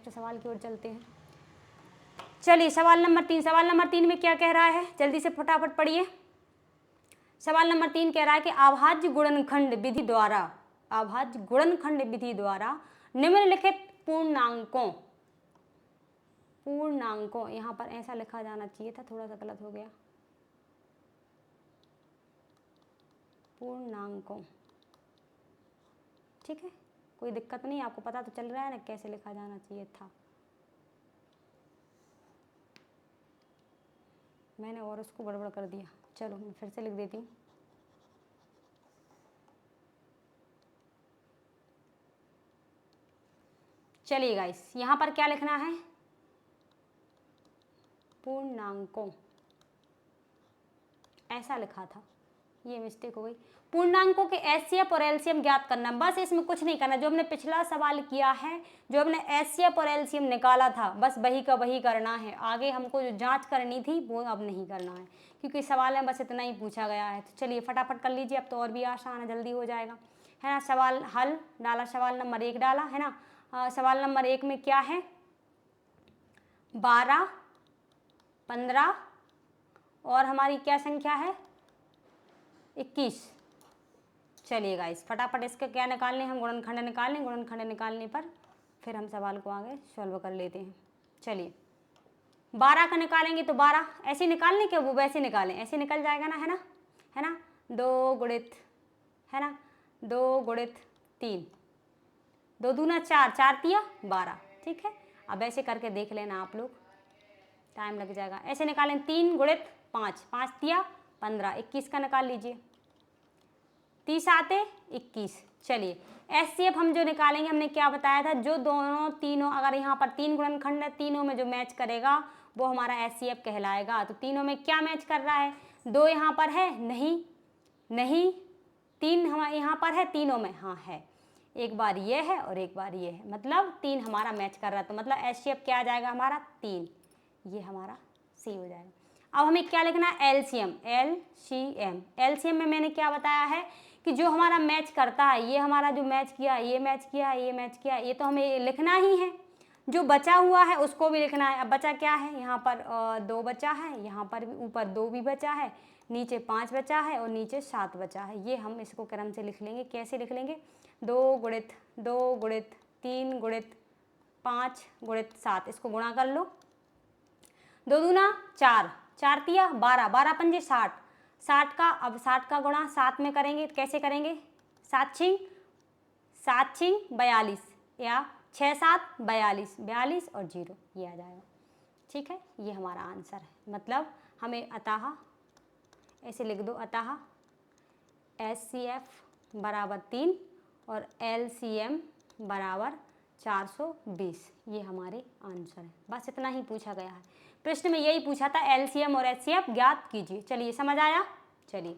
Next सवाल की ओर चलते हैं। चलिए सवाल नंबर 3। सवाल नंबर 3 में क्या कह रहा है, जल्दी से फटाफट पढ़िए। सवाल नंबर 3 कह रहा है कि अभाज्य गुणनखंड विधि द्वारा, अभाज्य गुणनखंड विधि द्वारा निम्नलिखित पूर्णांकों, पूर्णांकों, यहाँ पर ऐसा लिखा जाना चाहिए था, थोड़ा सा गलत हो गया, पूर्णांकों, ठीक है, कोई दिक्कत नहीं, आपको पता तो चल रहा है ना कैसे लिखा जाना चाहिए था। मैंने और उसको गड़बड़ कर दिया, चलो मैं फिर से लिख देती हूँ। चलिए गाइस, यहाँ पर क्या लिखना है, पूर्णांकों, ऐसा लिखा था, ये मिस्टेक हो गई। पूर्णांकों के एचसीएफ और एलसीएम ज्ञात करना, बस इसमें कुछ नहीं करना, जो हमने पिछला सवाल किया है, जो हमने एचसीएफ और एलसीएम निकाला था, बस वही का वही करना है। आगे हमको जो जांच करनी थी वो अब नहीं करना है, क्योंकि सवाल में बस इतना ही पूछा गया है। तो चलिए फटाफट कर लीजिए, अब तो और भी आसान है, जल्दी हो जाएगा, है ना। सवाल हल डाला, सवाल नंबर 1 डाला, है ना। सवाल नंबर 1 में क्या है, 12, 15 और हमारी क्या संख्या है, 21। चलिए गाइस फटाफट इसके क्या निकालने, हम गुणनखंड निकालें, गुणनखंड निकालने पर फिर हम सवाल को आगे सॉल्व कर लेते हैं। चलिए 12 का निकालेंगे तो 12 ऐसे निकालने के, वो वैसे निकालें, ऐसे निकल जाएगा ना, है ना 2 गुणित, है ना 2 गुणित 3, 2 दूना 4, 4 तिया 12, ठीक है। अब ऐसे करके देख लेना आप लोग, टाइम लग जाएगा। ऐसे निकालें 3 गुणित 5, 5 तिया 15, 21 का निकाल लीजिए, 30 आते 21। चलिए एचसीएफ हम जो निकालेंगे, हमने क्या बताया था, जो दोनों तीनों, अगर यहाँ पर 3 गुणनखंड है, तीनों में जो मैच करेगा वो हमारा एचसीएफ कहलाएगा। तो तीनों में क्या मैच कर रहा है, 2 यहाँ पर है, नहीं नहीं, 3 हमारे यहाँ पर है, तीनों में हाँ है, एक बार ये है और एक बार ये है, मतलब 3 हमारा मैच कर रहा है। तो मतलब एचसीएफ क्या आ जाएगा हमारा 3, ये हमारा सी हो जाएगा। अब हमें क्या लिखना है, एलसीएम, एलसीएम, एलसीएम में मैंने क्या बताया है कि जो हमारा मैच करता है, ये हमारा जो मैच किया, ये मैच किया, ये मैच किया, ये तो हमें लिखना ही है। जो बचा हुआ है उसको भी लिखना है। अब बचा क्या है, यहाँ पर 2 बचा है, यहाँ पर भी ऊपर 2 भी बचा है, नीचे 5 बचा है और नीचे 7 बचा है। ये हम इसको क्रम से लिख लेंगे। कैसे लिख लेंगे, 2 गुणित 2 गुणित 3 गुणित 5 गुणित 7, इसको गुणा कर लो, 2 दूना 4, 4 तिया 12, 12 पंजे 60, 60 का, अब 60 का गुणा 7 में करेंगे, कैसे करेंगे, 7 छिंग 42 या 6 7 42, 42 और 0, ये आ जाएगा, ठीक है। ये हमारा आंसर है। मतलब हमें अतः ऐसे लिख दो, अतः एचसीएफ बराबर 3 और एलसीएम बराबर 420, ये हमारे आंसर है। बस इतना ही पूछा गया है, प्रश्न में यही पूछा था, एलसीएम और एचसीएफ ज्ञात कीजिए। चलिए समझ आया। चलिए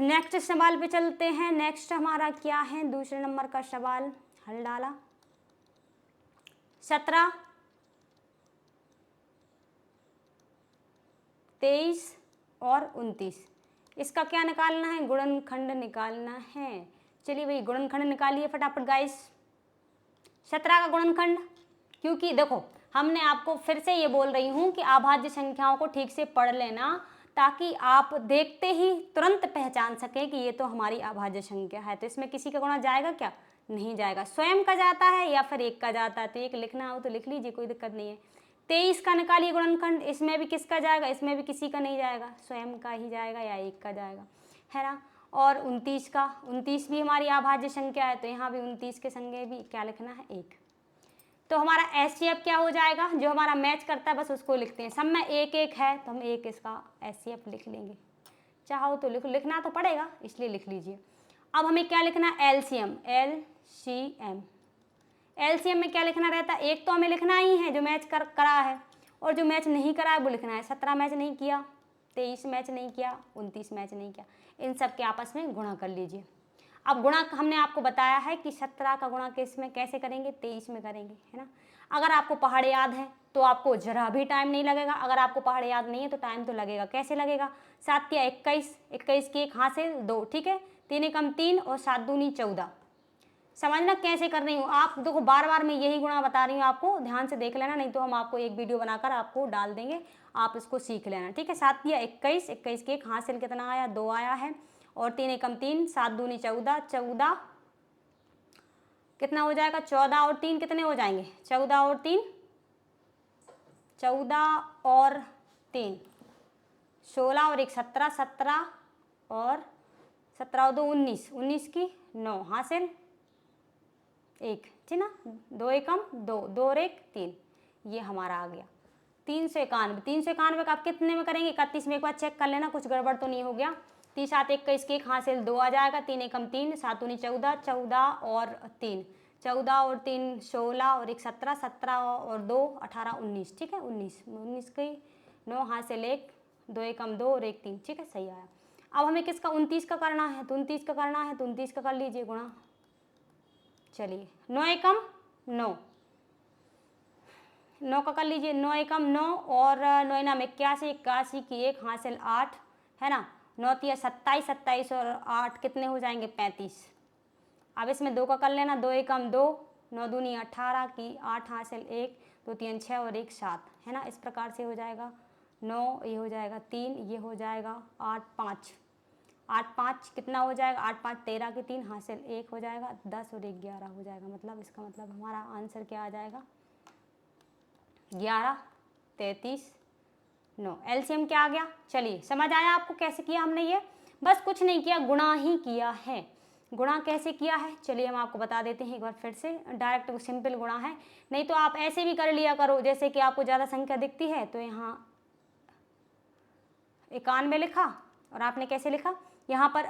नेक्स्ट सवाल पे चलते हैं। नेक्स्ट हमारा क्या है, दूसरे नंबर का सवाल हल डाला, 17, 23 और 29, इसका क्या निकालना है, गुणनखंड निकालना है। चलिए भाई गुणनखंड निकालिए फटाफट गाइस। 17 का गुणनखंड, क्योंकि देखो हमने आपको फिर से ये बोल रही हूँ कि अभाज्य संख्याओं को ठीक से पढ़ लेना, ताकि आप देखते ही तुरंत पहचान सकें कि ये तो हमारी अभाज्य संख्या है। तो इसमें किसी का गुणा जाएगा क्या, नहीं जाएगा, स्वयं का जाता है या फिर एक का जाता है। तो एक लिखना हो तो लिख लीजिए, कोई दिक्कत नहीं है। 23 का निकालिए गुणनखंड, इसमें भी किसका जाएगा, इसमें भी किसी का नहीं जाएगा, स्वयं का ही जाएगा या एक का जाएगा, है ना। और 29 का, 29 भी हमारी अभाज्य संख्या है, तो यहाँ भी 29 के संगे भी क्या लिखना है, 1। तो हमारा एचसीएफ क्या हो जाएगा, जो हमारा मैच करता है बस उसको लिखते हैं। सब में 1 1 है तो हम 1 इसका एचसीएफ लिख लेंगे, चाहो तो लिखना तो पड़ेगा इसलिए लिख लीजिए। अब हमें क्या लिखना है, एलसीएम, एलसीएम, एलसीएम में क्या लिखना रहता है, एक तो हमें लिखना ही है जो मैच करा है, और जो मैच नहीं करा है वो लिखना है। 17 मैच नहीं किया, 23 मैच नहीं किया, 29 मैच नहीं किया, इन सब के आपस में गुणा कर लीजिए। अब गुणा हमने आपको बताया है कि 17 का गुणा किस में कैसे करेंगे, 23 में करेंगे, है ना। अगर आपको पहाड़ याद है तो आपको जरा भी टाइम नहीं लगेगा, अगर आपको पहाड़ याद नहीं है तो टाइम तो लगेगा। कैसे लगेगा, 7 या 21, 21 की 1 हाथ से 2, ठीक है, 3 एकम 3 और 7 दूनी 14, समझना कैसे कर रही हूँ। आप देखो बार बार मैं यही गुणा बता रही हूँ आपको, ध्यान से देख लेना, नहीं तो हम आपको एक वीडियो बनाकर आपको डाल देंगे, आप इसको सीख लेना, ठीक है। 7 दिया 21, 21 के एक हासिल कितना आया, 2 आया है, और 3 एकम 3, 7 दूनी 14, 14 कितना हो जाएगा, 14 और 3 कितने हो जाएंगे, 14 और 3 14 और 3 16 और 1 17, 17 और 17 और 2 19, 19 की 9 हासिल 1, ठीक ना, 2 एकम 2, 2 और 1 3, ये हमारा आ गया 391। 391 का आप कितने में करेंगे, 31 में एक बार चेक कर लेना कुछ गड़बड़ तो नहीं हो गया। 3 7 21 के एक हासिल 2 आ जाएगा, 3 एकम 3, 7 दूनी 14, 14 और 3 14 और 3 16 और 1 17, 17 और 2 18 19, ठीक है, 19 19 की 9 हासिल 1, 2 एकम 2 और 1 3, ठीक है, सही आया। अब हमें किसका 29 का करना है, तो 29 का करना है, तो 29 का कर लीजिए गुणा। चलिए 9 एकम 9, 9 का कर लीजिए, 9 एकम 9 और 9 नाम 81, 81 की एक हासिल 8, है ना, 9 तिया 27, 27 और 8 कितने हो जाएंगे 35। अब इसमें 2 का कर लेना, 2 एकम 2, 9 दूनी 18 की 8 हासिल 1, 2 3 6 और 1 7, है ना, इस प्रकार से हो जाएगा 9, ये हो जाएगा 3, ये हो जाएगा 8 5, 8 5 कितना हो जाएगा, 8 5 13 की 3 हासिल 1 हो जाएगा, 10 और 1 11 हो जाएगा। मतलब इसका मतलब हमारा आंसर क्या आ जाएगा, 11 33 9। एलसीएम क्या आ गया, चलिए समझ आया आपको कैसे किया हमने, ये बस कुछ नहीं किया, गुणा ही किया है। गुणा कैसे किया है, चलिए हम आपको बता देते हैं एक बार फिर से, डायरेक्ट सिंपल गुणा है, नहीं तो आप ऐसे भी कर लिया करो, जैसे कि आपको ज़्यादा संख्या दिखती है तो यहाँ 91 लिखा, और आपने कैसे लिखा, यहाँ पर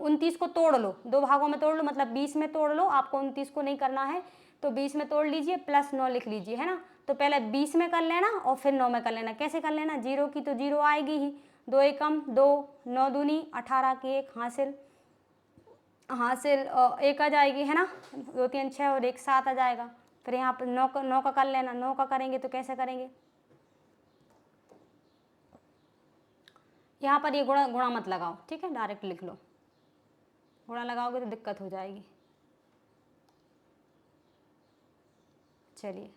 29 को तोड़ लो, 2 भागों में तोड़ लो, मतलब 20 में तोड़ लो, आपको 29 को नहीं करना है तो 20 में तोड़ लीजिए, प्लस 9 लिख लीजिए, है ना। तो पहले 20 में कर लेना और फिर 9 में कर लेना। कैसे कर लेना, 0 की तो 0 आएगी ही, 2 एकम 2, 9 दूनी 18 की 1 हासिल 1 आ जाएगी, है ना, 2 3 6 और 1 7 आ जाएगा। फिर यहाँ पर 9 का कर लेना, 9 का करेंगे तो कैसे करेंगे, यहाँ पर ये गुणा गुणा मत लगाओ, ठीक है, डायरेक्ट लिख लो, गुणा लगाओगे तो दिक्कत हो जाएगी। चलिए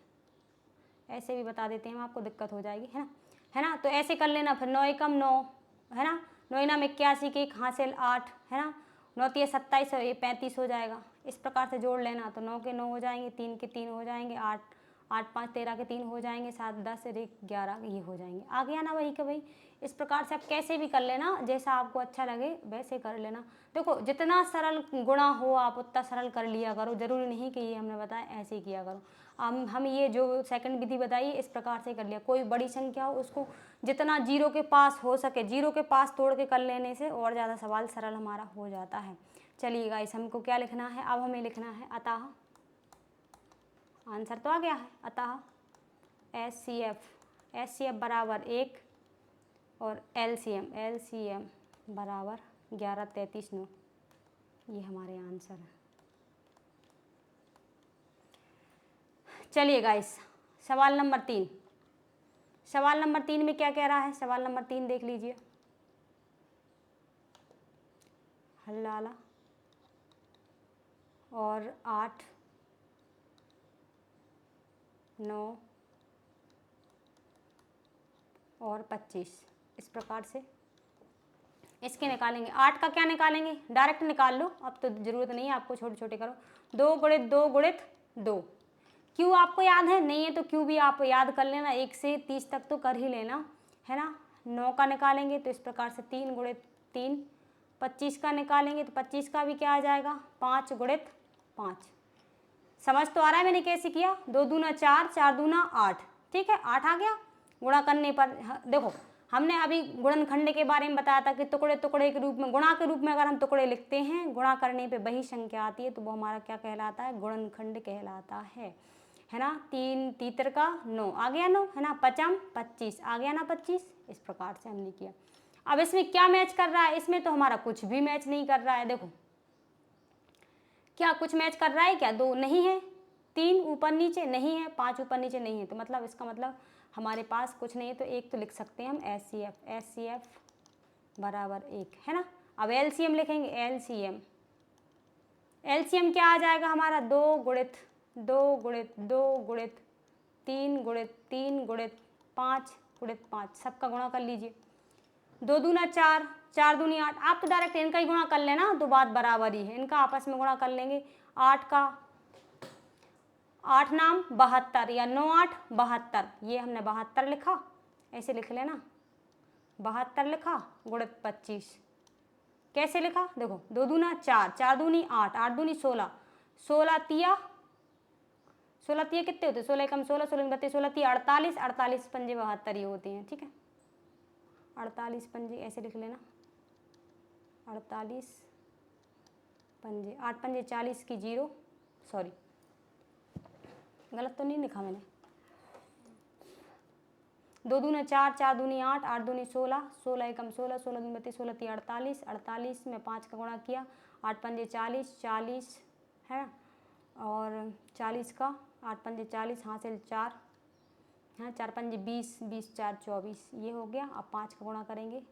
ऐसे भी बता देते हैं हम आपको, दिक्कत हो जाएगी, है ना, तो ऐसे कर लेना। फिर 9 एकम 9, है ना, 9 नाम 81 की 1 हासिल 8, है ना, 9 तिया 27 और ये 35 हो जाएगा। इस प्रकार से जोड़ लेना, तो 9 के 9 हो जाएंगे, 3 के 3 हो जाएंगे, 8 8 5 13 के 3 हो जाएंगे, 7 10 और 1 11 ये हो जाएंगे। आ गया ना वही का वही। इस प्रकार से आप कैसे भी कर लेना, जैसा आपको अच्छा लगे वैसे कर लेना। देखो जितना सरल गुणा हो आप उतना सरल कर लिया करो, जरूरी नहीं कि ये हमने बताया ऐसे ही किया करो। हम ये जो सेकंड विधि बताई इस प्रकार से कर लिया। कोई बड़ी संख्या हो उसको जितना जीरो के पास हो सके, जीरो के पास तोड़ के कर लेने से और ज़्यादा सवाल सरल हमारा हो जाता है। चलिए गाइस, हमको क्या लिखना है, अब हमें लिखना है अतः, आंसर तो आ गया है, अतः एच सी एफ बराबर 1 और एल सी एम बराबर 11 33 9, ये हमारे आंसर है। चलिए गाइस, सवाल नंबर 3, सवाल नंबर 3 में क्या कह रहा है, सवाल नंबर 3 देख लीजिए, हल्लाला और 8 9 और 25 इस प्रकार से इसके निकालेंगे। 8 का क्या निकालेंगे, डायरेक्ट निकाल लो, अब तो ज़रूरत नहीं है आपको छोटे छोटे करो। 2 गुणित 2 गुणित 2, क्यों आपको याद है, नहीं है तो क्यों भी आप याद कर लेना, 1 से 30 तक तो कर ही लेना, है ना। 9 का निकालेंगे तो इस प्रकार से 3 गुणित 3, 25 का निकालेंगे तो 25 का भी क्या आ जाएगा, 5 गुणित 5। समझ तो आ रहा है मैंने कैसे किया, 2 दूना 4, 4 दूना 8, ठीक है, 8 आ गया। गुणा करने पर देखो हमने अभी गुणनखंड के बारे में बताया था कि टुकड़े टुकड़े के रूप में, गुणा के रूप में अगर हम टुकड़े लिखते हैं, गुणा करने पे वही संख्या आती है तो वो हमारा क्या कहलाता है, गुणनखंड कहलाता है ना। 3 तीतर का 9 आ गया 9, है ना, 5 25 आ गया ना 25, इस प्रकार से हमने किया। अब इसमें क्या मैच कर रहा है, इसमें तो हमारा कुछ भी मैच नहीं कर रहा है। देखो क्या कुछ मैच कर रहा है क्या, 2 नहीं है, 3 ऊपर नीचे नहीं है, 5 ऊपर नीचे नहीं है, तो मतलब इसका मतलब हमारे पास कुछ नहीं है, तो एक तो लिख सकते हैं हम एच सी एफ बराबर 1, है ना। अब एलसीएम लिखेंगे, एलसीएम एलसीएम क्या आ जाएगा हमारा, 2 गुणित 3 गुणित 5 सबका गुणा कर लीजिए। 2 दूना 4, 4 दूनी 8। आप तो डायरेक्ट इनका ही गुणा कर लेना, तो बात बराबर ही है, इनका आपस में गुणा कर लेंगे। 8 का 8 नाम 72 या 9 8 72, ये हमने 72 लिखा, ऐसे लिख लेना 72 लिखा गुणित 25। कैसे लिखा, देखो 2 दूना 4, 4 दूनी 8, 8 दूनी 16, 16 कितने होते हैं, 16 कम 16, 16 32, 16 3 48, 48 पंजे 72 ये होते हैं, ठीक है। 48 पंजे ऐसे लिख लेना, 48 पंजे, 8 पंजे 40 की 0, सॉरी गलत तो नहीं लिखा मैंने। 2 दूना 4, 4 दूनी 8, 8 दूनी 16, 16 एकम 16, 16 दूनी 32, 16 3 48, 48 में 5 का गुणा किया, 8 पंजे 40, 40 है, और 40 का 8 पंजे 40 हासिल 4 है, 4 पंजे 20, 20 4 24, ये हो गया। अब 5 का गुणा करेंगे,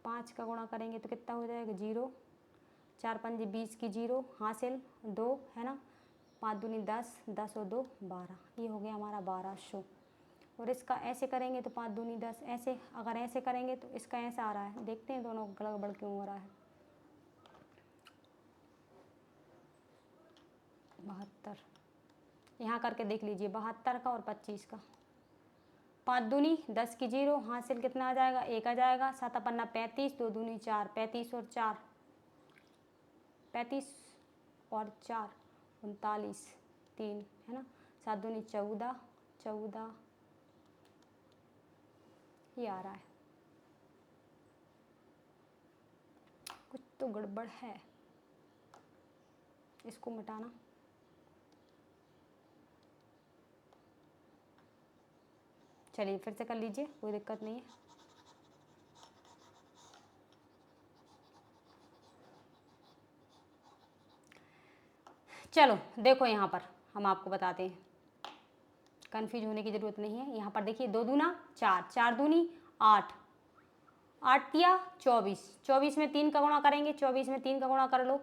5 का गुणा करेंगे तो कितना हो जाएगा 0, 4 पंजे 20 की 0 हासिल 2 है ना, 5 दूनी 10, 10 और 2 12, ये हो गया हमारा 1200। और इसका ऐसे करेंगे तो 5 दूनी 10, ऐसे अगर ऐसे करेंगे तो इसका ऐसा आ रहा है, देखते हैं दोनों गड़बड़ क्यों हो रहा है। 72 यहाँ करके देख लीजिए, 72 का और 25 का। 5 दूनी 10 की 0 हासिल कितना आ जाएगा, 1 आ जाएगा। 7 पन्ना 35, 2 दूनी 4, 35 और 4 35 और 4 39 3 है ना, 7 दूनी 14, 14 ये आ रहा है, कुछ तो गड़बड़ है, इसको मिटाना। चलिए फिर से कर लीजिए, कोई दिक्कत नहीं है। चलो देखो यहाँ पर हम आपको बताते हैं, कंफ्यूज होने की ज़रूरत नहीं है। यहाँ पर देखिए 2 दूना 4, 4 दूनी 8, 8 तिया 24, 24 में 3 का गुणा करेंगे, 24 में 3 का गुणा कर लो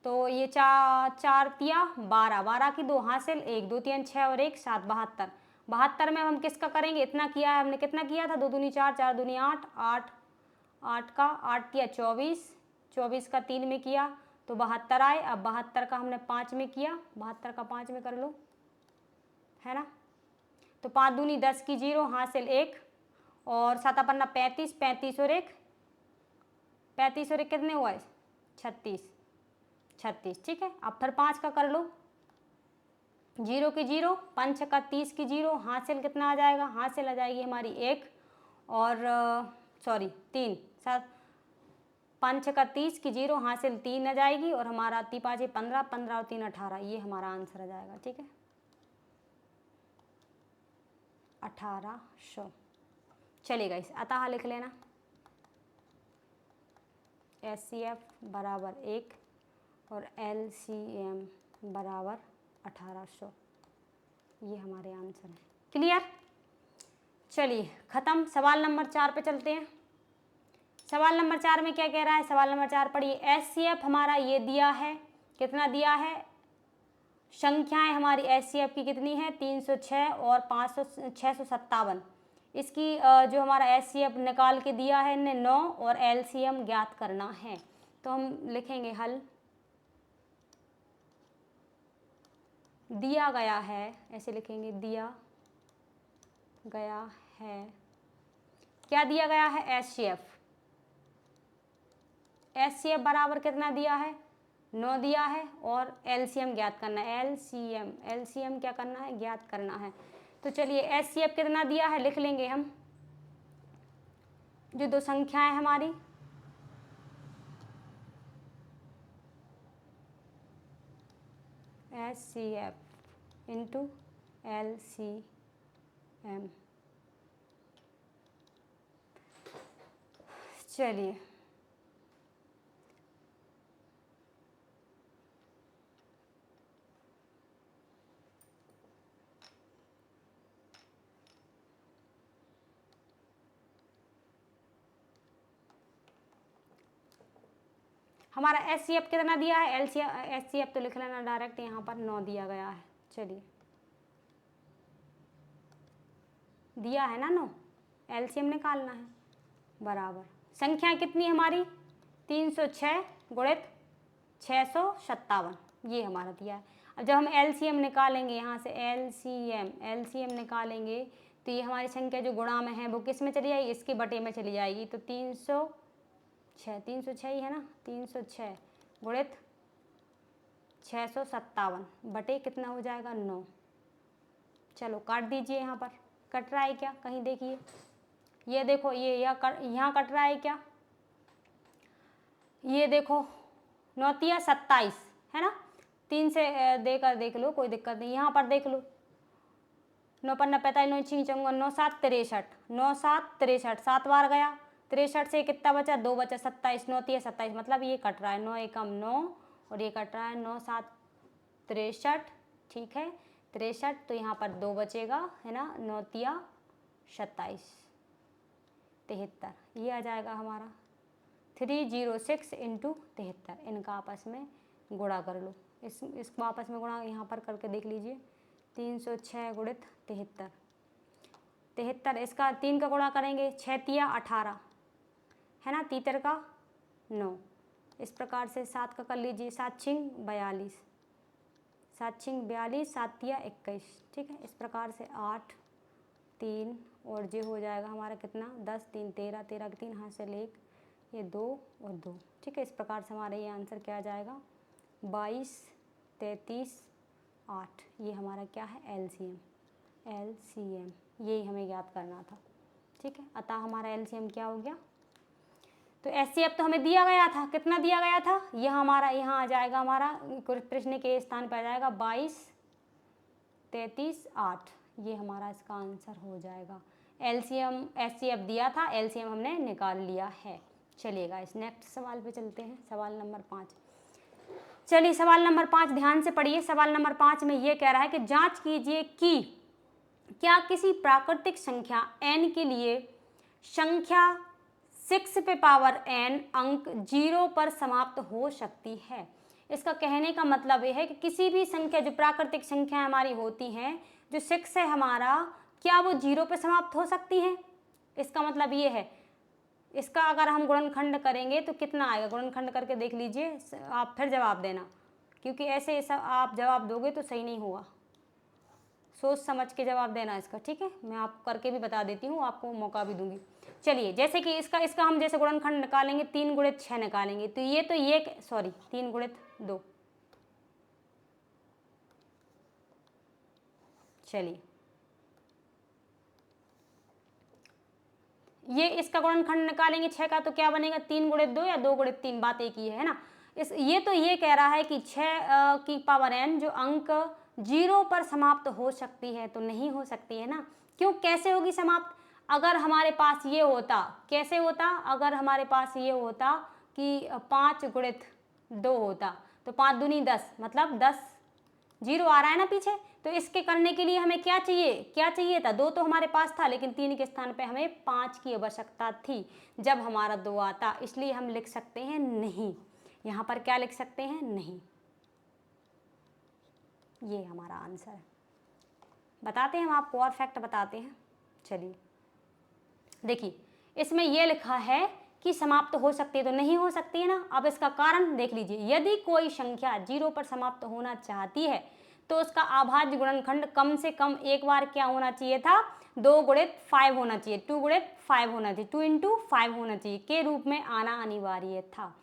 तो ये 4 तिया 12, 12 की 2 हासिल 1, 2 3 6 और 1 7, 72। 72 में हम किसका करेंगे, इतना किया है हमने, कितना किया था, 2 दूनी 4, 4 दूनी 8, 8 8 का 8 तिया 24, 24 का 3 में किया तो 72 आए। अब 72 का हमने 5 में किया, 72 का 5 में कर लो है ना, तो 5 दूनी 10 की 0 हासिल 1, और 7 पन्ना 35, 35 और 1 35 और 1 कितने हुआ, 36, 36 ठीक है। अब फिर 5 का कर लो, 0 की 0, 5 का 30 की 0 हासिल कितना आ जाएगा, हासिल आ जाएगी हमारी 1 और सॉरी 3, 7 5 का 30 की 0 हासिल 3 आ जाएगी, और हमारा 3 5 15, 15 और 3 18, ये हमारा आंसर आ जाएगा, ठीक है 1800। चलेगा इस अतः लिख लेना, SCF बराबर 1 और LCM बराबर 1800, ये हमारे आंसर हैं। क्लियर, चलिए ख़त्म। सवाल नंबर 4 पे चलते हैं। सवाल नंबर 4 में क्या कह रहा है, सवाल नंबर 4 पढ़िए। SCF हमारा ये दिया है, कितना दिया है, संख्याएं हमारी SCF की कितनी है, 306 और 657। इसकी जो हमारा SCF निकाल के दिया है इनने 9, और LCM ज्ञात करना है। तो हम लिखेंगे हल दिया गया है, ऐसे लिखेंगे दिया गया है, क्या दिया गया है, SCF बराबर कितना दिया है, 9 दिया है, और LCM ज्ञात करना है, LCM क्या करना है, ज्ञात करना है। तो चलिए SCF कितना दिया है लिख लेंगे हम, जो दो संख्याएं हमारी SCF इंटू LCM। चलिए हमारा HCF कितना दिया है, HCF तो लिख लेना डायरेक्ट, यहाँ पर 9 दिया गया है। चलिए दिया है ना 9, LCM निकालना है। बराबर संख्या कितनी हमारी 306 गुणित 657, ये हमारा दिया है। अब जब हम LCM निकालेंगे, यहाँ से LCM निकालेंगे तो ये हमारी संख्या जो गुणा में है वो किस में चली जाएगी, इसके बटे में चली जाएगी। तो 306 ही है ना, 306 गुणित 657 बटे कितना हो जाएगा 9। चलो काट दीजिए, यहाँ पर कट रहा है क्या, कहीं देखिए, ये देखो ये यहाँ कट रहा है क्या, ये देखो 9 तिया 27 है ना, 3 से देकर देख लो, कोई दिक्कत नहीं। यहाँ पर देख लो 9 पन्ना 45 9 छिंग चंगा 9 7 63, 9 7 63, 7 बार गया, 63 से कितना बचा, 2 बचा, 27, 9 तिया 27, मतलब ये कट रहा है 9 एकम 9 और ये कट रहा है 9 7 63, ठीक है 63, तो यहाँ पर 2 बचेगा है ना, 9 तिया 27 73, ये आ जाएगा हमारा 306 इंटू 73। इनका आपस में गुणा कर लो, इसको आपस में गुणा यहाँ पर करके देख लीजिए, 306 गुणित 73, इसका 3 का गुणा करेंगे, 6 तिया 18 है ना, 73 का 9, इस प्रकार से 7 का कर लीजिए, 7 छिंग 42, 7 छिंग 42, 7 तिया 21, ठीक है। इस प्रकार से 8 3 और जो हो जाएगा हमारा कितना 10 3 13, 13 के 3 हाथ से लेक, ये 2 और 2, ठीक है। इस प्रकार से हमारा ये आंसर क्या आ जाएगा 22 33 8, ये हमारा क्या है LCM, यही हमें याद करना था, ठीक है। अतः हमारा LCM क्या हो गया, तो HCF तो हमें दिया गया था, कितना दिया गया था, यह हमारा यहाँ आ जाएगा, हमारा प्रश्न के स्थान पर आ जाएगा 22 33 8, ये हमारा इसका आंसर हो जाएगा। LCM HCF दिया था, LCM हमने निकाल लिया है। चलिएगा इस नेक्स्ट सवाल पे चलते हैं, सवाल नंबर 5। चलिए सवाल नंबर 5 ध्यान से पढ़िए। सवाल नंबर 5 में ये कह रहा है कि जांच कीजिए कि क्या किसी प्राकृतिक संख्या n के लिए संख्या 6 पे पावर n अंक 0 पर समाप्त हो सकती है। इसका कहने का मतलब ये है कि किसी भी संख्या जो प्राकृतिक संख्या हमारी होती हैं, जो 6 है हमारा, क्या वो 0 पे समाप्त हो सकती है। इसका मतलब ये है, इसका अगर हम गुणनखंड करेंगे तो कितना आएगा, गुणनखंड करके देख लीजिए, आप फिर जवाब देना, क्योंकि ऐसे आप जवाब दोगे तो सही नहीं होगा, सोच समझ के जवाब देना इसका, ठीक है। मैं आपको करके भी बता देती हूँ, आपको मौका भी दूंगी। चलिए जैसे कि इसका हम जैसे गुणनखंड निकालेंगे, 3 गुणित 6 निकालेंगे, तो ये 3 गुणित 2, चलिए ये इसका गुणनखंड निकालेंगे 6 का, तो क्या बनेगा 3 गुणित 2 या 2 गुणित 3, बात एक ही है ना। ये कह रहा है कि 6 की पावर n जो अंक 0 पर समाप्त हो सकती है, तो नहीं हो सकती है ना। क्यों, कैसे होगी समाप्त, अगर हमारे पास ये होता, कैसे होता, अगर हमारे पास ये होता कि 5 गुणित 2 होता, तो 5 दूनी 10, मतलब 10 0 आ रहा है ना पीछे, तो इसके करने के लिए हमें क्या चाहिए था, 2 तो हमारे पास था, लेकिन 3 के स्थान पे हमें 5 की आवश्यकता थी जब हमारा 2 आता, इसलिए हम लिख सकते हैं नहीं। यहाँ पर क्या लिख सकते हैं, नहीं, ये हमारा आंसर है। बताते हैं हम आपको और फैक्ट बताते हैं। चलिए देखिए, इसमें यह लिखा है कि समाप्त हो सकती है, तो नहीं हो सकती है ना। अब इसका कारण देख लीजिए, यदि कोई संख्या 0 पर समाप्त होना चाहती है तो उसका अभाज्य गुणनखंड कम से कम एक बार क्या होना चाहिए था, 2 गुणित 5 होना चाहिए, 2 गुणित 5 होना चाहिए, 2 इंटू 5 होना चाहिए के रूप में आना अनिवार्य था,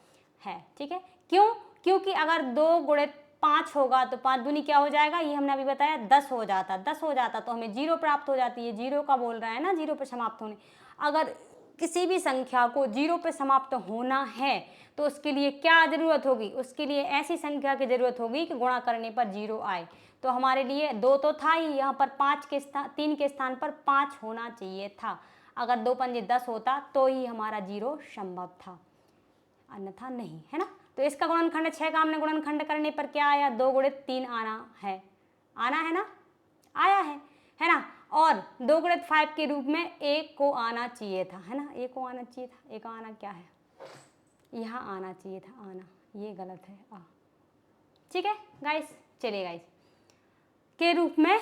है, ठीक है। क्यों, क्योंकि अगर 2 गुणित 5 होगा तो 5 दूनी क्या हो जाएगा, ये हमने अभी बताया 10 हो जाता, 10 हो जाता तो हमें 0 प्राप्त हो जाती है, 0 का बोल रहा है ना, 0 पर समाप्त होने। अगर किसी भी संख्या को 0 पे समाप्त होना है तो उसके लिए क्या जरूरत होगी, उसके लिए ऐसी संख्या की जरूरत होगी कि गुणा करने पर 0 आए। तो हमारे लिए 2 तो था ही, यहाँ पर 3 के स्थान पर 5 होना चाहिए था। अगर 2 पंजे 10 होता तो ही हमारा 0 संभव था, अन्यथा नहीं, है ना। तो इसका गुणनखंड 6 का हमने गुणनखंड करने पर क्या आया, 2 गुणित 3 आना है ना, आया है ना। और 2 गुणित 5 के रूप में 1 को आना चाहिए था, है ना, 1 को आना चाहिए था, 1 आना क्या है, यहाँ आना चाहिए था, आना ये गलत है आ। ठीक है गाइस, चलिए गाइस, के रूप में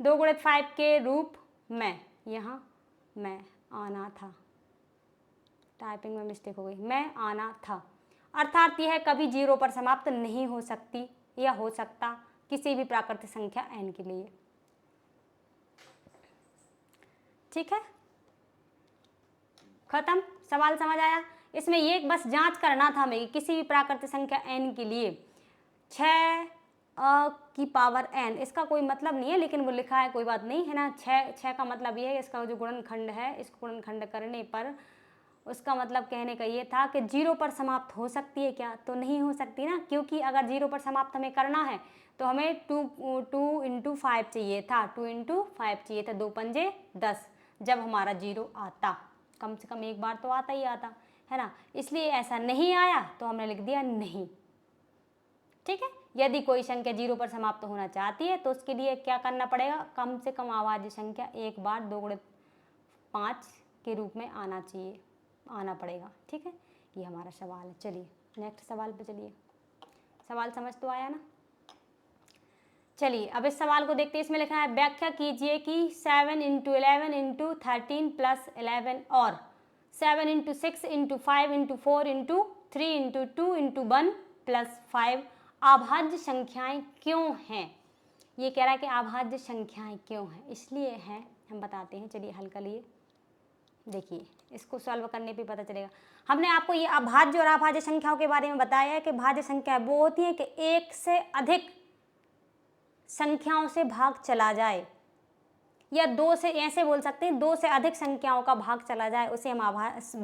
2 गुणित 5 के रूप में, यहाँ मैं आना था, टाइपिंग में मिस्टेक हो गई, मैं आना था, अर्थात यह कभी 0 पर समाप्त नहीं हो सकती या हो सकता किसी भी प्राकृतिक संख्या n के लिए। ठीक है, खत्म, सवाल समझ आया। इसमें ये बस जांच करना था हमें कि किसी भी प्राकृतिक संख्या n के लिए 6 की पावर n, इसका कोई मतलब नहीं है, लेकिन वो लिखा है, कोई बात नहीं है ना। 6 का मतलब ये है, इसका जो गुणनखंड है, इसको गुणनखंड करने पर उसका मतलब कहने का ये था कि 0 पर समाप्त हो सकती है क्या, तो नहीं हो सकती ना, क्योंकि अगर 0 पर समाप्त हमें करना है तो हमें 2 इंटू 5 चाहिए था, 2 इंटू 5 चाहिए था, 2 पंजे 10, जब हमारा 0 आता, कम से कम एक बार तो आता ही आता है ना, इसलिए ऐसा नहीं आया तो हमने लिख दिया नहीं। ठीक है, यदि कोई संख्या 0 पर समाप्त होना चाहती है तो उसके लिए क्या करना पड़ेगा, कम से कम अभाज्य संख्या एक बार 2 गुणित 5 के रूप में आना पड़ेगा। ठीक है, ये हमारा सवाल है। चलिए नेक्स्ट सवाल पे चलिए, सवाल समझ तो आया ना। चलिए अब इस सवाल को देखते हैं। इसमें लिखा है व्याख्या कीजिए कि 7 इंटू 11 इंटू 13 प्लस 11 और 7 into 6 into 5 into 4 into 3 into 2 into 1 plus 5 अभाज्य संख्याएं क्यों हैं। ये कह रहा है कि अभाज्य संख्याएं क्यों हैं, इसलिए हैं, हम बताते हैं। चलिए हल कर लिए, देखिए इसको सॉल्व करने पे पता चलेगा। हमने आपको ये अभाज्य और अभाज्य संख्याओं के बारे में बताया है कि भाज्य संख्या वो होती है कि एक से अधिक संख्याओं से भाग चला जाए, या 2 से, ऐसे बोल सकते हैं 2 से अधिक संख्याओं का भाग चला जाए, उसे हम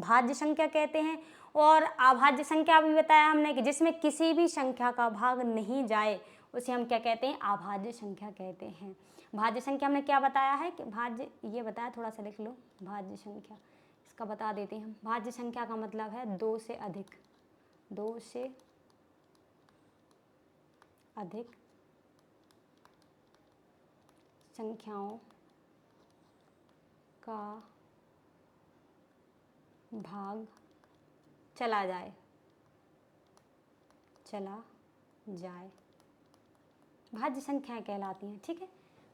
भाज्य संख्या कहते हैं। और अभाज्य संख्या भी बताया हमने कि जिसमें किसी भी संख्या का भाग नहीं जाए उसे हम क्या कहते हैं, अभाज्य संख्या कहते हैं। भाज्य संख्या हमने क्या बताया है कि भाज्य, ये बताया, थोड़ा सा लिख लो, भाज्य संख्या इसका बता देते हैं हम। भाज्य संख्या का मतलब है 2 से अधिक, 2 से अधिक संख्याओं का भाग चला जाए, भाज्य संख्याएं कहलाती हैं। ठीक है,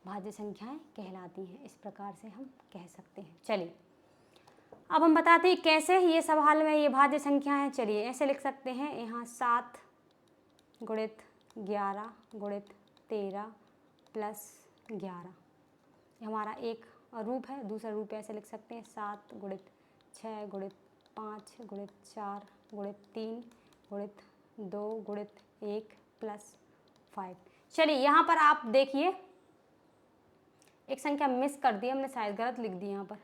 भाज्य संख्याएं कहलाती हैं, इस प्रकार से हम कह सकते हैं। चलिए अब हम बताते हैं कैसे ये सवाल में ये भाज्य संख्या है। चलिए ऐसे लिख सकते हैं, यहाँ 7 गुणित 11 गुणित 13 प्लस 11, हमारा एक रूप है। दूसरा रूप ऐसे लिख सकते हैं, 7 गुणित 6 गुणित 5 गुणित 4 गुणित 3 गुणित 2 गुणित 1 प्लस 5। चलिए यहाँ पर आप देखिए एक संख्या मिस कर दी हमने, शायद गलत लिख दी यहाँ पर।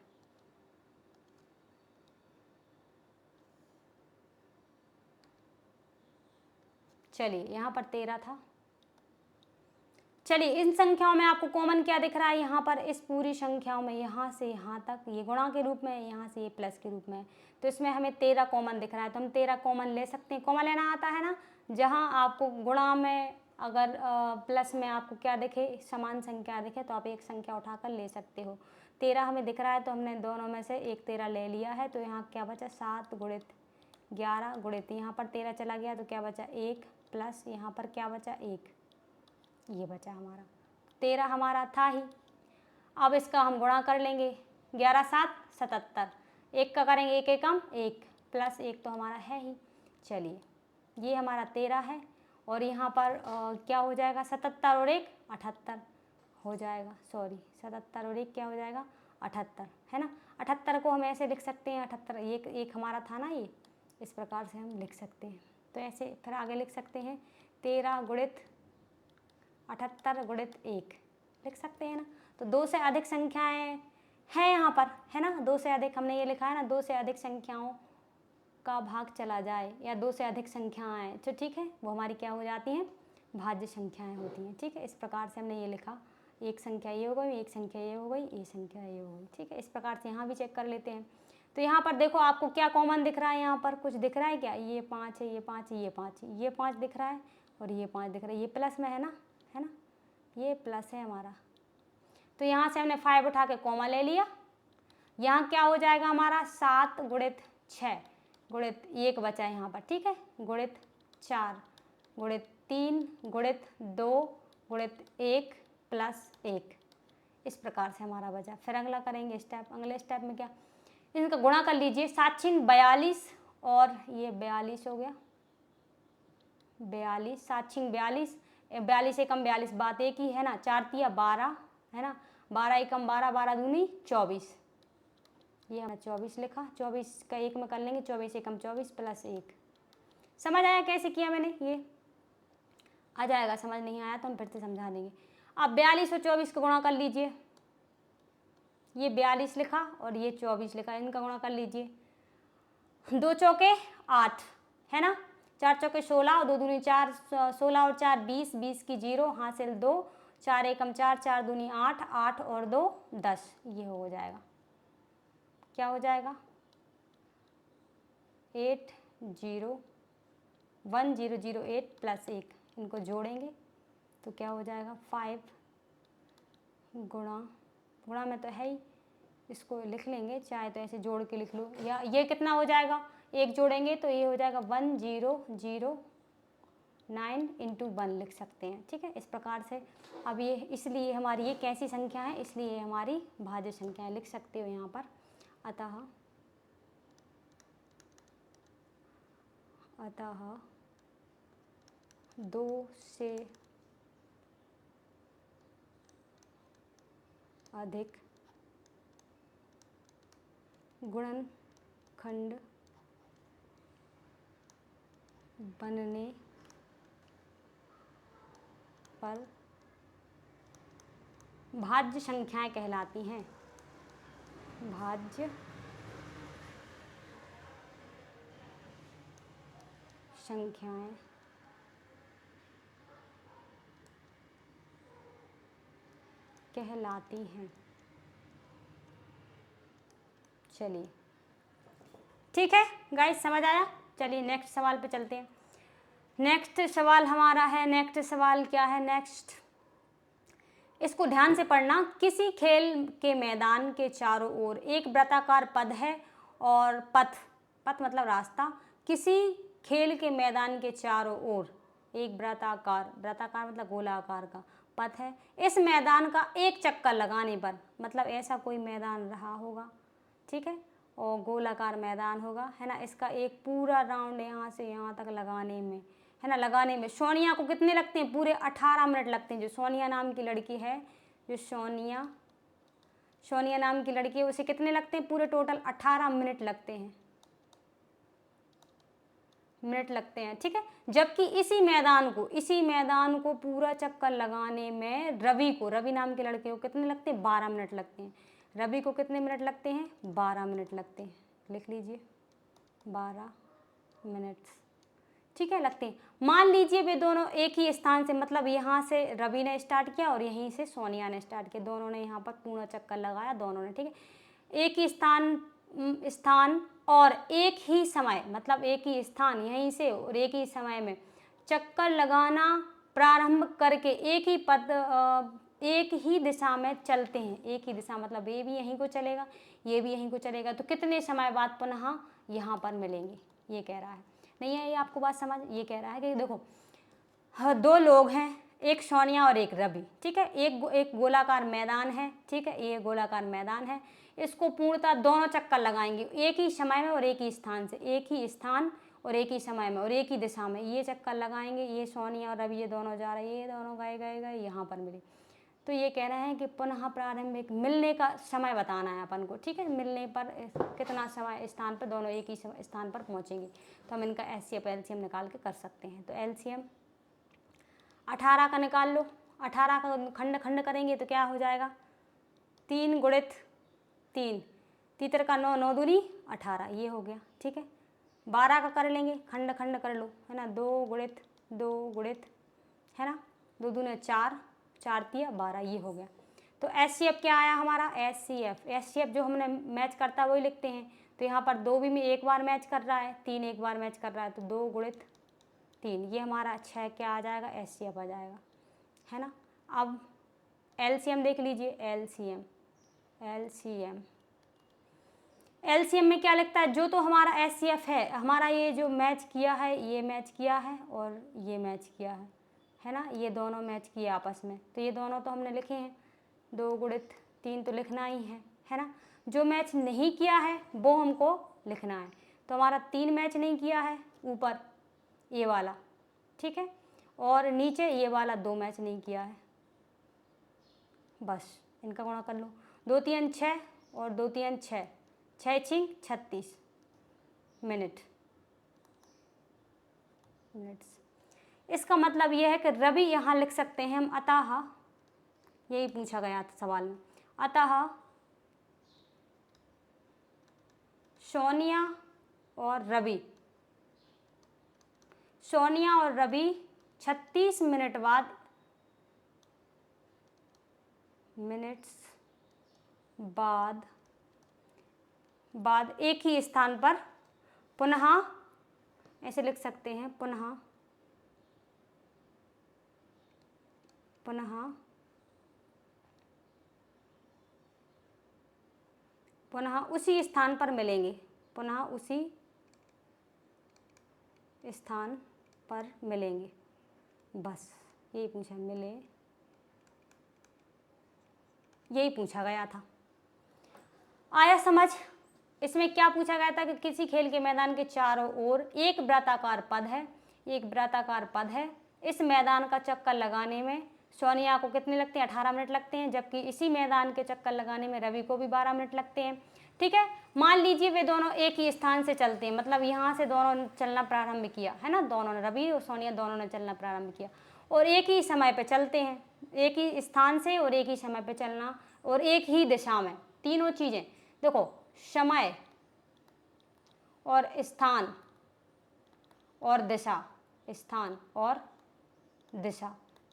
चलिए यहाँ पर 13 था। चलिए इन संख्याओं में आपको कॉमन क्या दिख रहा है, यहाँ पर इस पूरी संख्याओं में यहाँ से यहाँ तक ये गुणा के रूप में, यहाँ से ये प्लस के रूप में, तो इसमें हमें 13 कॉमन दिख रहा है, तो हम 13 कॉमन ले सकते हैं। कॉमन लेना आता है ना, जहाँ आपको गुणा में अगर प्लस में आपको क्या दिखे, समान संख्या दिखे, तो आप एक संख्या उठाकर ले सकते हो। 13 हमें दिख रहा है तो हमने दोनों में से एक 13 ले लिया है, तो यहाँ क्या बचा, 7 गुणित 11 गुणित, यहाँ पर 13 चला गया तो क्या बचा 1 प्लस, यहाँ पर क्या बचा 1, ये बचा हमारा 13 हमारा था ही। अब इसका हम गुणा कर लेंगे, 11 7 77, एक का करेंगे एक एकम 1 प्लस 1 तो हमारा है ही। चलिए ये हमारा 13 है और यहाँ पर क्या हो जाएगा, 77 और 1 78 हो जाएगा, सॉरी 77 और 1 क्या हो जाएगा 78 है ना। 78 को हम ऐसे लिख सकते हैं, 78 एक हमारा था ना, ये इस प्रकार से हम लिख सकते हैं। तो ऐसे फिर आगे लिख सकते हैं 13 गुणित 78 गुणित 1 लिख सकते हैं ना। तो 2 से अधिक संख्याएं हैं यहाँ पर, है ना, 2 से अधिक हमने ये लिखा है ना, 2 से अधिक संख्याओं का भाग चला जाए या 2 से अधिक संख्याएं, तो ठीक है वो हमारी क्या हो जाती हैं, भाज्य संख्याएं होती हैं। ठीक है, इस प्रकार से हमने ये लिखा, एक संख्या ये हो गई, एक संख्या ये हो गई, ये संख्या ये हो गई। ठीक है, इस प्रकार से यहाँ भी चेक कर लेते हैं। तो यहाँ पर देखो आपको क्या कॉमन दिख रहा है, यहाँ पर कुछ दिख रहा है क्या, ये 5 है, ये 5 है, ये 5 है, ये 5 दिख रहा है और ये 5 दिख रहा है, ये प्लस में है ना, ये प्लस है हमारा। तो यहाँ से हमने 5 उठा के कॉमा ले लिया। यहाँ क्या हो जाएगा हमारा 7 गुणित 6, गुणित 1 बचा यहाँ पर, ठीक है, गुणित 4 गुणित 3 गुणित 2 गुणित 1 प्लस 1। इस प्रकार से हमारा बचा। फिर अगला करेंगे स्टेप। अगले स्टेप में क्या, इनका गुणा कर लीजिए। 7 छीन 42 और ये 42 हो गया, 42, 7 छीन 42, 42 एकम 42, बात एक ही है ना। 4 तिया 12 है ना, 12 एकम 12, 12 दूनी 24, ये हमने 24 लिखा। 24 का 1 में कर लेंगे, 24 एकम 24 प्लस 1। समझ आया कैसे किया मैंने? ये आ जाएगा, समझ नहीं आया तो हम फिर से समझा देंगे। अब 42 और 24 का गुणा कर लीजिए। ये 42 लिखा और ये 24 लिखा, इनका गुणा कर लीजिए। 2 चौके 8 है ना, 4 चौके 16 और 2 दूनी 4, 16 और 4 20, 20 की 0 हासिल 2, 4 एकम 4, 4 दूनी 8, 8 और 2 10, ये हो जाएगा। क्या हो जाएगा? 1008 प्लस 1, इनको जोड़ेंगे तो क्या हो जाएगा? 5 गुणा में तो है ही, इसको लिख लेंगे, चाहे तो ऐसे जोड़ के लिख लो, या ये कितना हो जाएगा, 1 जोड़ेंगे तो ये हो जाएगा 1009 इंटू 1 लिख सकते हैं, ठीक है, इस प्रकार से। अब ये इसलिए हमारी ये कैसी संख्या है, इसलिए ये हमारी भाज्य संख्या है, लिख सकते हो यहाँ पर। अतः 2 से अधिक गुणनखंड बनने पर भाज्य संख्याएं कहलाती हैं। भाज्य संख्याएं कहलाती हैं। चलिए ठीक है गाइस, समझ आया? चलिए नेक्स्ट सवाल पे चलते हैं। नेक्स्ट सवाल हमारा है, नेक्स्ट सवाल क्या है? नेक्स्ट, इसको ध्यान से पढ़ना। किसी खेल के मैदान के चारों ओर एक वृत्ताकार पथ है और पथ मतलब रास्ता। किसी खेल के मैदान के चारों ओर एक वृत्ताकार मतलब गोलाकार का पथ है। इस मैदान का एक चक्कर लगाने पर, मतलब ऐसा कोई मैदान रहा होगा, ठीक है, और गोलाकार मैदान होगा, है ना। इसका एक पूरा राउंड यहाँ से यहाँ तक लगाने में, है ना, लगाने में सोनिया को कितने लगते हैं? पूरे 18 मिनट लगते हैं। जो सोनिया नाम की लड़की है, जो सोनिया नाम की लड़की है, उसे कितने लगते हैं? पूरे टोटल 18 मिनट लगते हैं, ठीक है। जबकि इसी मैदान को पूरा चक्कर लगाने में रवि नाम के लड़के को कितने लगते हैं? 12 मिनट लगते हैं। रवि को कितने मिनट लगते हैं? 12 मिनट लगते हैं, लिख लीजिए 12 मिनट, ठीक है, लगते हैं। मान लीजिए वे दोनों एक ही स्थान से, मतलब यहाँ से रवि ने स्टार्ट किया और यहीं से सोनिया ने स्टार्ट किया, दोनों ने यहाँ पर पूरा चक्कर लगाया, दोनों ने, ठीक है। एक ही स्थान और एक ही समय, मतलब एक ही स्थान यहीं से और एक ही समय में चक्कर लगाना प्रारंभ करके एक ही दिशा में चलते हैं। एक ही दिशा मतलब ये भी यहीं को चलेगा, ये भी यहीं को चलेगा, तो कितने समय बाद पुनः यहाँ पर मिलेंगे, ये कह रहा है। नहीं है ये आपको बात समझ? ये कह रहा है कि देखो, हाँ, 2 लोग हैं, एक सोनिया और एक रवि, ठीक है। एक गोलाकार मैदान है, ठीक है, ये गोलाकार मैदान है। इसको पूर्णतः दोनों चक्कर लगाएंगे एक ही समय में और एक ही स्थान से, एक ही स्थान और एक ही समय में और एक ही दिशा में ये चक्कर लगाएंगे। ये सोनिया और रवि ये दोनों जा रहे हैं, ये दोनों गए यहाँ पर मिले। तो ये कह रहे हैं कि पुनः प्रारंभिक मिलने का समय बताना है अपन को, ठीक है। मिलने पर कितना समय स्थान पर दोनों एक ही स्थान पर पहुँचेंगे, तो हम इनका एलसीएम निकाल के कर सकते हैं। तो एलसीएम 18 का निकाल लो। 18 का खंड करेंगे तो क्या हो जाएगा? 3 गुणित 3, तीतर का 9, 9 दूनी 18, ये हो गया, ठीक है। 12 का कर लेंगे, खंड कर लो, है ना। 2 गुणित 2 गुणित, है ना, 2 दूनी 4, 4 तिया 12, ये हो गया। तो एचसीएफ क्या आया हमारा? एचसीएफ जो हमने मैच करता है वही लिखते हैं। तो यहाँ पर 2 भी में एक बार मैच कर रहा है, 3 एक बार मैच कर रहा है, तो 2 गुणित 3, ये हमारा 6 क्या आ जाएगा? एचसीएफ आ जाएगा, है ना। अब एलसीएम देख लीजिए, एलसीएम में क्या लगता है, जो तो हमारा एचसीएफ है, हमारा ये जो मैच किया है, ये मैच किया है और ये मैच किया है ना, ये दोनों मैच किए आपस में, तो ये दोनों तो हमने लिखे हैं, 2 गुणित 3 तो लिखना ही है ना। जो मैच नहीं किया है वो हमको लिखना है, तो हमारा 3 मैच नहीं किया है ऊपर ये वाला, ठीक है, और नीचे ये वाला 2 मैच नहीं किया है, बस इनका गुणा कर लो, 2 3 6 और 2 3 6, 6 6 36 मिनट्स। इसका मतलब यह है कि रवि यहाँ लिख सकते हैं हम, अतः, यही पूछा गया था सवाल में, अतः सोनिया और रवि 36 मिनट बाद एक ही स्थान पर पुनः, ऐसे लिख सकते हैं, पुनः उसी स्थान पर मिलेंगे, पुनः उसी स्थान पर मिलेंगे, बस यही पूछा, मिले, यही पूछा गया था। आया समझ? इसमें क्या पूछा गया था कि किसी खेल के मैदान के चारों ओर एक वृत्ताकार पद है, इस मैदान का चक्कर लगाने में सोनिया को कितने लगते हैं, 18 मिनट लगते हैं, जबकि इसी मैदान के चक्कर लगाने में रवि को भी 12 मिनट लगते हैं, ठीक है। मान लीजिए वे दोनों एक ही स्थान से चलते हैं, मतलब यहाँ से दोनों ने चलना प्रारंभ किया है ना, दोनों ने, रवि और सोनिया दोनों ने चलना प्रारंभ किया और एक ही समय पे चलते हैं, एक ही स्थान से और एक ही समय पे चलना और एक ही दिशा में, तीनों चीज़ें देखो, समय और स्थान और दिशा,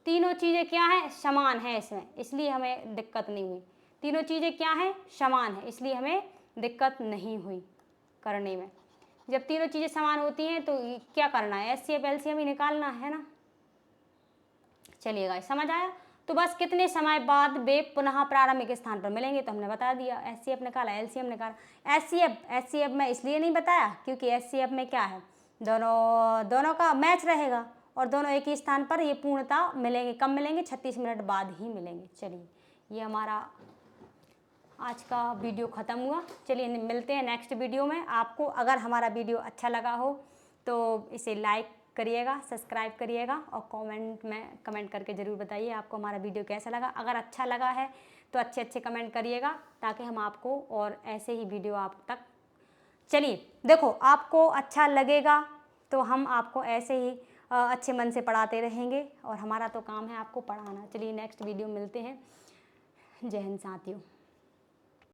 तीनों चीज़ें क्या हैं, समान है इसमें, इसलिए हमें दिक्कत नहीं हुई। तीनों चीज़ें क्या हैं, समान है, इसलिए हमें दिक्कत नहीं हुई करने में। जब तीनों चीज़ें समान होती हैं तो क्या करना है, एचसीएफ एलसीएम ही निकालना है ना। चलिएगा, समझ आया? तो बस कितने समय बाद वे पुनः प्रारंभिक स्थान पर मिलेंगे, तो हमने बता दिया, एचसीएफ निकाला, एलसीएम निकाला। एचसीएफ में इसलिए नहीं बताया क्योंकि एचसीएफ में क्या है, दोनों का मैच रहेगा और दोनों एक ही स्थान पर ये पूर्णतः मिलेंगे, कब मिलेंगे, 36 मिनट बाद ही मिलेंगे। चलिए, ये हमारा आज का वीडियो ख़त्म हुआ। चलिए मिलते हैं नेक्स्ट वीडियो में। आपको अगर हमारा वीडियो अच्छा लगा हो तो इसे लाइक करिएगा, सब्सक्राइब करिएगा और कमेंट करके ज़रूर बताइए आपको हमारा वीडियो कैसा लगा। अगर अच्छा लगा है तो अच्छे कमेंट करिएगा ताकि हम आपको और ऐसे ही वीडियो आप तक, चलिए देखो, आपको अच्छा लगेगा तो हम आपको ऐसे ही अच्छे मन से पढ़ाते रहेंगे और हमारा तो काम है आपको पढ़ाना। चलिए नेक्स्ट वीडियो मिलते हैं। जय हिंद साथियों।